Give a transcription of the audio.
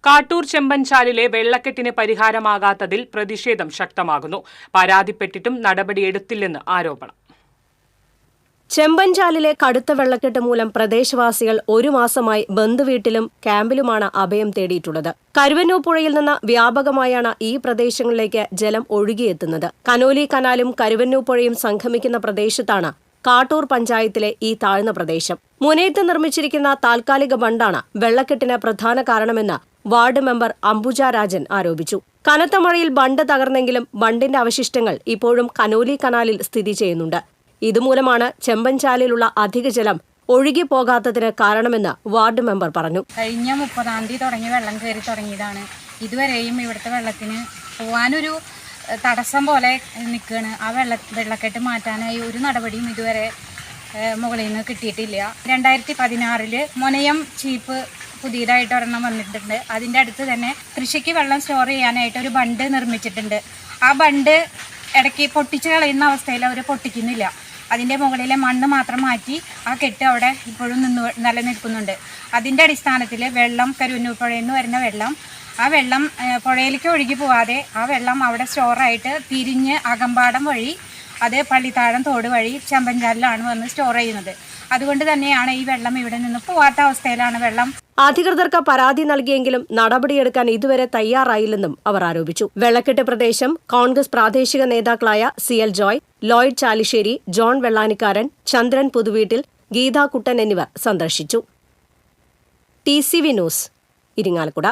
കാട്ടൂർ ചെമ്പൻചാലിലെ വെള്ളക്കെട്ടിന് പരിഹാരമാകാത്തതിൽ പ്രതിഷേധം ശക്തമാകുന്നു. പരാതിപ്പെട്ടിട്ടും നടപടിയെടുത്തില്ലെന്ന് ആരോപണം. ചെമ്പൻചാലിലെ കടുത്ത വെള്ളക്കെട്ട് മൂലം പ്രദേശവാസികൾ ഒരു മാസമായി ബന്ധുവീട്ടിലും ക്യാമ്പിലുമാണ് അഭയം തേടിയിട്ടുള്ളത്. കരുവന്നൂർ പുഴയിൽ നിന്ന് വ്യാപകമായാണ് ഈ പ്രദേശങ്ങളിലേക്ക് ജലം ഒഴുകിയെത്തുന്നത്. കനോലി കനാലും കരുവന്നൂർ പുഴയും സംഗമിക്കുന്ന പ്രദേശത്താണ് കാട്ടൂർ പഞ്ചായത്തിലെ ഈ താഴ്ന്ന പ്രദേശം. മുനയത്ത് നിർമ്മിച്ചിരിക്കുന്ന താൽക്കാലിക ബണ്ടാണ് വെള്ളക്കെട്ടിന് പ്രധാന കാരണമെന്ന് വാർഡ് മെമ്പർ അംബുജ രാജൻ ആരോപിച്ചു. കനത്ത മഴയിൽ ബണ്ട് തകർന്നെങ്കിലും ബണ്ടിന്റെ അവശിഷ്ടങ്ങൾ ഇപ്പോഴും കനോലി കനാലിൽ സ്ഥിതി ചെയ്യുന്നുണ്ട്. ഇതുമൂലമാണ് ചെമ്പൻചാലിലുള്ള അധിക ജലം ഒഴുകിപ്പോകാത്തതിന് കാരണമെന്ന് വാർഡ് മെമ്പർ പറഞ്ഞു. കഴിഞ്ഞ 30-ാം തീയതി തുടങ്ങി വെള്ളം കയറി തുടങ്ങിയതാണ്. ഇതുവരെയും ഇവിടുത്തെ വെള്ളത്തിന് പോകാനൊരു തടസ്സം പോലെ നിൽക്കുകയാണ്. ആ വെള്ളക്കെട്ട് മാറ്റാനായി ഒരു നടപടിയും ഇതുവരെ മുകളിൽ നിന്ന് കിട്ടിയിട്ടില്ല. 2016 മുനയം ചീപ്പ് പുതിയതായിട്ട് ഒരെണ്ണം വന്നിട്ടുണ്ട്. അതിൻ്റെ അടുത്ത് തന്നെ കൃഷിക്ക് വെള്ളം സ്റ്റോർ ചെയ്യാനായിട്ട് ഒരു ബണ്ട് നിർമ്മിച്ചിട്ടുണ്ട്. ആ ബണ്ട് ഇടയ്ക്ക് പൊട്ടിച്ച് കളയുന്ന അവസ്ഥയിൽ അവർ പൊട്ടിക്കുന്നില്ല. അതിൻ്റെ മുകളിലെ മണ്ണ് മാത്രം മാറ്റി ആ കെട്ട് അവിടെ ഇപ്പോഴും നിലനിൽക്കുന്നുണ്ട്. അതിൻ്റെ അടിസ്ഥാനത്തിൽ വെള്ളം കരുവന്നൂർ പുഴയിൽ നിന്ന് വരുന്ന വെള്ളം ആ വെള്ളം പുഴയിലേക്ക് ഒഴുകി പോവാതെ ആ വെള്ളം അവിടെ സ്റ്റോറായിട്ട് തിരിഞ്ഞ് അകമ്പാടം വഴി അത് പള്ളിത്താഴം തോട് വഴി ചെമ്പൻചാലിലാണ് വന്ന് സ്റ്റോർ ചെയ്യുന്നത്. അതുകൊണ്ട് തന്നെയാണ് ഈ വെള്ളം ഇവിടെ നിന്ന് പോവാത്ത അവസ്ഥയിലാണ് വെള്ളം. അധികൃതർക്ക് പരാതി നൽകിയെങ്കിലും നടപടിയെടുക്കാൻ ഇതുവരെ തയ്യാറായില്ലെന്നും അവർ ആരോപിച്ചു. വെള്ളക്കെട്ട് പ്രദേശം കോൺഗ്രസ് പ്രാദേശിക നേതാക്കളായ CL ജോയ്, ലോയിഡ് ചാലിശ്ശേരി, ജോൺ വെള്ളാനിക്കാരൻ, ചന്ദ്രൻ പുതുവീട്ടിൽ, ഗീതാ കുട്ടൻ എന്നിവർ സന്ദർശിച്ചു. TCV news, Irinjalakuda.